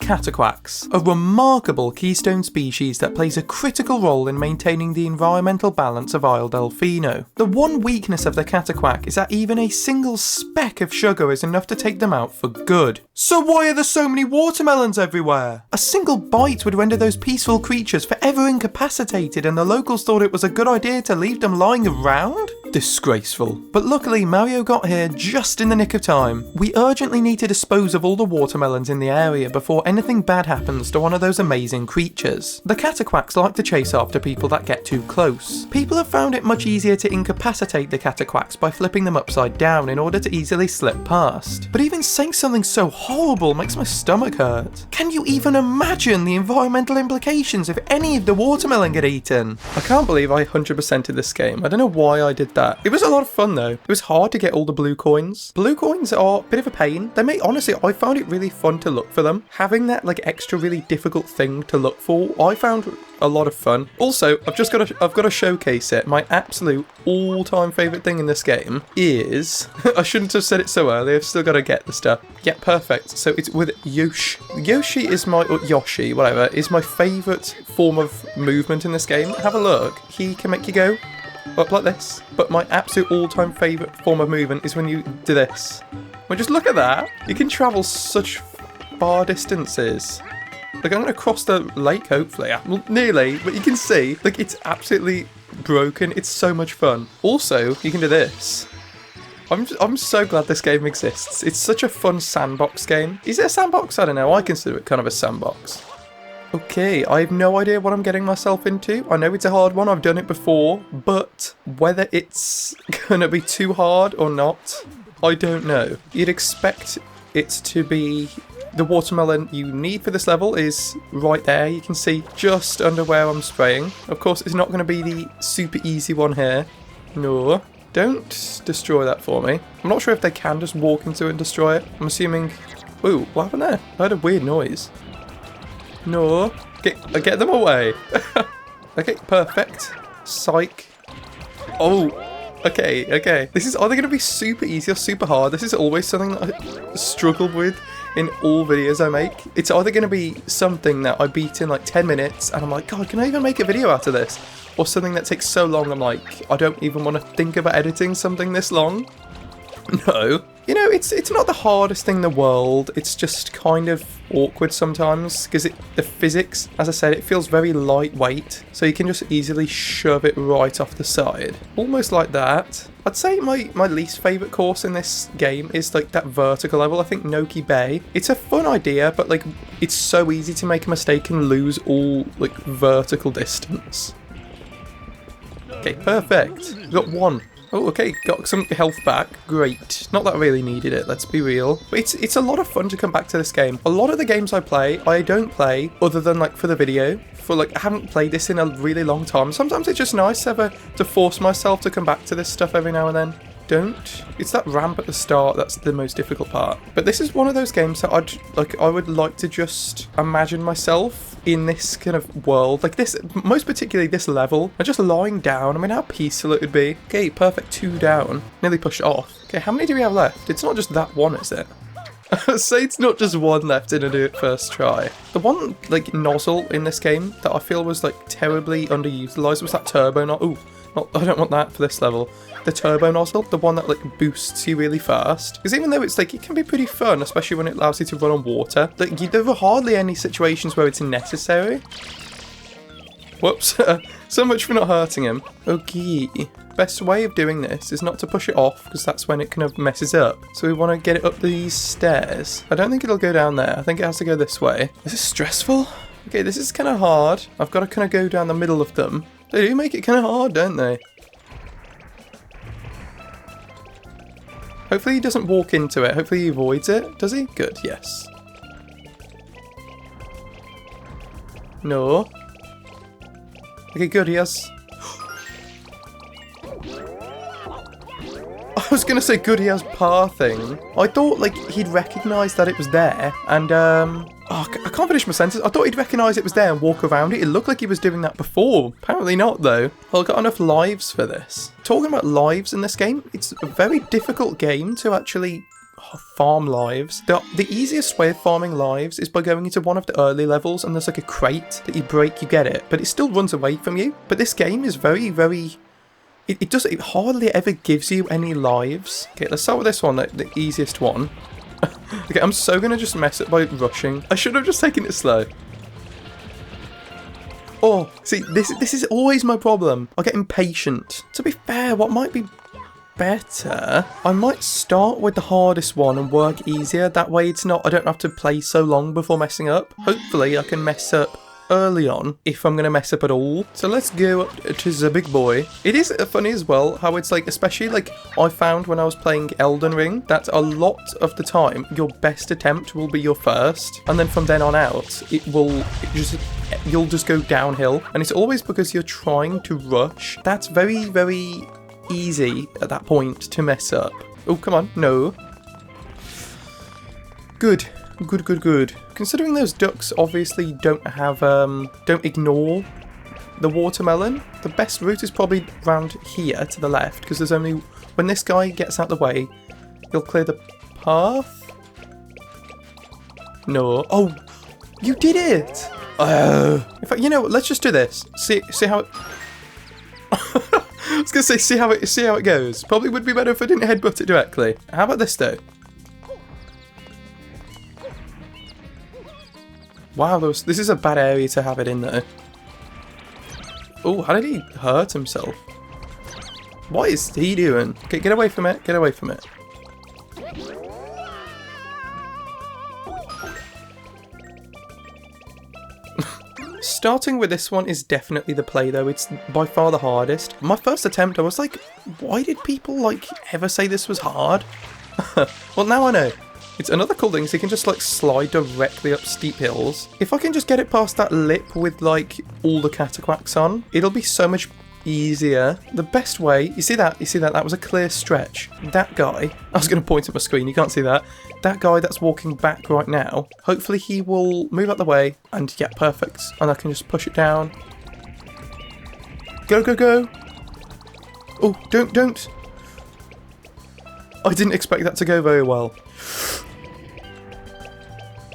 cataquacs, a remarkable keystone species that plays a critical role in maintaining the environmental balance of Isle Delfino. The one weakness of the cataquac is that even a single speck of sugar is enough to take them out for good. So why are there so many watermelons everywhere? A single bite would render those peaceful creatures forever incapacitated, and the locals thought it was a good idea to leave them lying around? Disgraceful. But luckily Mario got here just in the nick of time. We urgently need to dispose of all the watermelons in the area before anything bad happens to one of those amazing creatures. The cataquacs like to chase after people that get too close. People have found it much easier to incapacitate the cataquacs by flipping them upside down in order to easily slip past. But even saying something so horrible makes my stomach hurt. Can you even imagine the environmental implications if any of the watermelon get eaten? I can't believe I 100%ed this game. I don't know why I did that. It was a lot of fun though. It was hard to get all the blue coins. Blue coins are a bit of a pain. Honestly, I found it really fun to look for them. Having that like extra really difficult thing to look for, I found a lot of fun. Also, I've got to showcase it. My absolute all-time favourite thing in this game is I shouldn't have said it so early. I've still got to get the stuff. Yeah, perfect. So it's with Yoshi. Yoshi is my Yoshi, whatever, is my favourite form of movement in this game. Have a look. He can make you go up like this. But my absolute all-time favourite form of movement is when you do this. Well, just look at that. You can travel such far distances. Like, I'm going to cross the lake, hopefully. Well, nearly, but you can see, like, it's absolutely broken. It's so much fun. Also, you can do this. I'm so glad this game exists. It's such a fun sandbox game. Is it a sandbox? I don't know. I consider it kind of a sandbox. Okay, I have no idea what I'm getting myself into. I know it's a hard one. I've done it before. But whether it's going to be too hard or not, I don't know. You'd expect it to be... The watermelon you need for this level is right there. You can see just under where I'm spraying. Of course, it's not going to be the super easy one here. No. Don't destroy that for me. I'm not sure if they can just walk into it and destroy it. I'm assuming... Ooh, what happened there? I heard a weird noise. No. Get them away. Okay, perfect. Psych. Oh. Okay. This is either going to be super easy or super hard. This is always something that I struggle with in all videos I make. It's either going to be something that I beat in like 10 minutes and I'm like, God, can I even make a video out of this? Or something that takes so long I'm like, I don't even want to think about editing something this long. No. You know, it's not the hardest thing in the world. It's just kind of awkward sometimes because the physics, as I said, it feels very lightweight. So you can just easily shove it right off the side. Almost like that. I'd say my least favourite course in this game is like that vertical level. I think Noki Bay. It's a fun idea, but like it's so easy to make a mistake and lose all like vertical distance. Okay, perfect. We've got one. Oh, okay, got some health back. Great. Not that I really needed it, let's be real. But it's a lot of fun to come back to this game. A lot of the games I play, I don't play other than like for the video. For like, I haven't played this in a really long time. Sometimes it's just nice to force myself to come back to this stuff every now and then. It's that ramp at the start that's the most difficult part. But this is one of those games that I would like to just imagine myself in this kind of world, like this, most particularly this level, and just lying down. I mean, how peaceful it would be. Okay, perfect, 2 down. Nearly pushed off. Okay, how many do we have left? It's not just that one, is it? Say it's not just one left in a do it first try. The one like nozzle in this game that I feel was like terribly underutilized was that turbo nozzle. Ooh, I don't want that for this level. The turbo nozzle, the one that like boosts you really fast. Because even though it's like, it can be pretty fun, especially when it allows you to run on water. Like, there are hardly any situations where it's necessary. Whoops. So much for not hurting him. Okay. Best way of doing this is not to push it off, because that's when it kind of messes up. So we want to get it up these stairs. I don't think it'll go down there. I think it has to go this way. This is stressful. Okay, this is kind of hard. I've got to kind of go down the middle of them. They do make it kind of hard, don't they? Hopefully he doesn't walk into it. Hopefully he avoids it. Does he? Good, yes. No. Okay, good, he has... I was going to say good, he has pathing. I thought, like, he'd recognise that it was there, and, Oh, I can't finish my sentence. I thought he'd recognise it was there and walk around it. It looked like he was doing that before. Apparently not, though. Well, I've got enough lives for this. Talking about lives in this game, it's a very difficult game to actually farm lives. The easiest way of farming lives is by going into one of the early levels and there's like a crate that you break, you get it, but it still runs away from you. But this game is very, very... It hardly ever gives you any lives. Okay, let's start with this one, the easiest one. Okay, I'm so gonna just mess it by rushing. I should have just taken it slow. Oh, see, this is always my problem. I get impatient. To be fair, what might be better, I might start with the hardest one and work easier. That way I don't have to play so long before messing up. Hopefully I can mess up early on if I'm gonna mess up at all. So let's go up to the big boy. It is funny as well how it's like, especially like I found when I was playing Elden Ring, that a lot of the time your best attempt will be your first, and then from then on out you'll just go downhill, and it's always because you're trying to rush. That's very, very easy at that point to mess up. Oh, come on, no. Good. Considering those ducks obviously don't ignore the watermelon, the best route is probably round here to the left, because there's only, when this guy gets out of the way, he'll clear the path. No. Oh, you did it! In fact, you know what, let's just do this. See how it... I was gonna say, see how it goes. Probably would be better if I didn't headbutt it directly. How about this though? Wow, this is a bad area to have it in though. Oh, how did he hurt himself? What is he doing? Okay, get away from it. Get away from it. Starting with this one is definitely the play though. It's by far the hardest. My first attempt, I was like, why did people like ever say this was hard? Well, now I know. It's another cool thing is you can just like slide directly up steep hills. If I can just get it past that lip with like all the cataquacks on, it'll be so much easier. The best way, you see that, that was a clear stretch. That guy, I was going to point at my screen, you can't see that. That guy that's walking back right now, hopefully he will move out the way and yeah, perfect. And I can just push it down. Go, go, go. Oh, don't. I didn't expect that to go very well.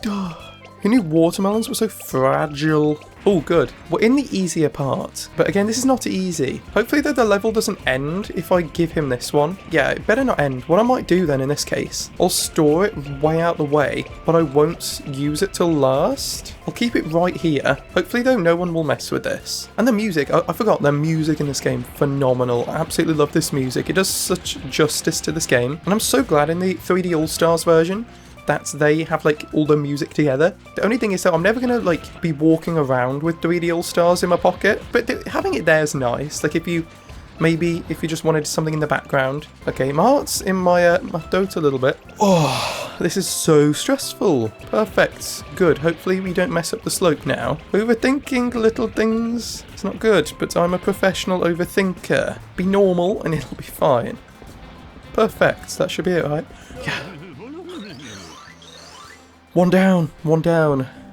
Who knew watermelons were so fragile? Oh, good. We're in the easier part. But again, this is not easy. Hopefully the level doesn't end if I give him this one. Yeah, it better not end. What I might do then in this case, I'll store it way out the way, but I won't use it till last. I'll keep it right here. Hopefully though, no one will mess with this. And the music, I forgot, the music in this game, phenomenal. I absolutely love this music. It does such justice to this game. And I'm so glad in the 3D All-Stars version, that they have like all the music together. The only thing is that I'm never gonna like be walking around with 3D All-Stars in my pocket, but having it there is nice. Like if you just wanted something in the background. Okay, my heart's in my throat a little bit. Oh, this is so stressful. Perfect, good. Hopefully we don't mess up the slope now. Overthinking little things, it's not good, but I'm a professional overthinker. Be normal and it'll be fine. Perfect, that should be it, right? Yeah. One down.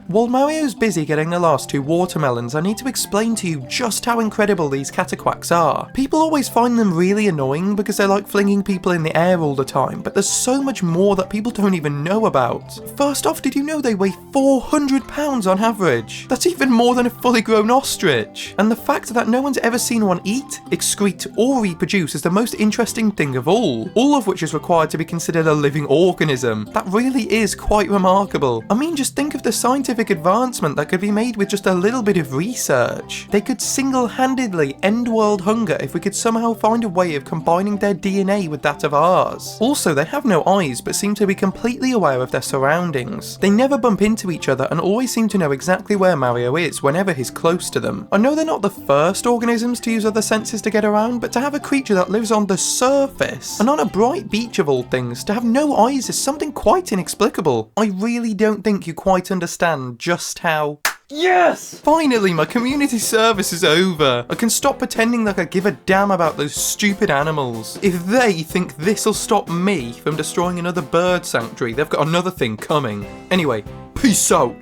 While Mario's busy getting the last two watermelons, I need to explain to you just how incredible these cataquacks are. People always find them really annoying because they're like flinging people in the air all the time, but there's so much more that people don't even know about. First off, did you know they weigh 400 pounds on average? That's even more than a fully grown ostrich. And the fact that no one's ever seen one eat, excrete, or reproduce is the most interesting thing of all of which is required to be considered a living organism. That really is quite remarkable. I mean, just think of the scientific advancement that could be made with just a little bit of research. They could single-handedly end world hunger if we could somehow find a way of combining their DNA with that of ours. Also, they have no eyes but seem to be completely aware of their surroundings. They never bump into each other and always seem to know exactly where Mario is whenever he's close to them. I know they're not the first organisms to use other senses to get around, but to have a creature that lives on the surface and on a bright beach of all things, to have no eyes is something quite inexplicable. I really don't think you quite understand just how... Yes! Finally, my community service is over. I can stop pretending like I give a damn about those stupid animals. If they think this'll stop me from destroying another bird sanctuary, they've got another thing coming. Anyway, peace out.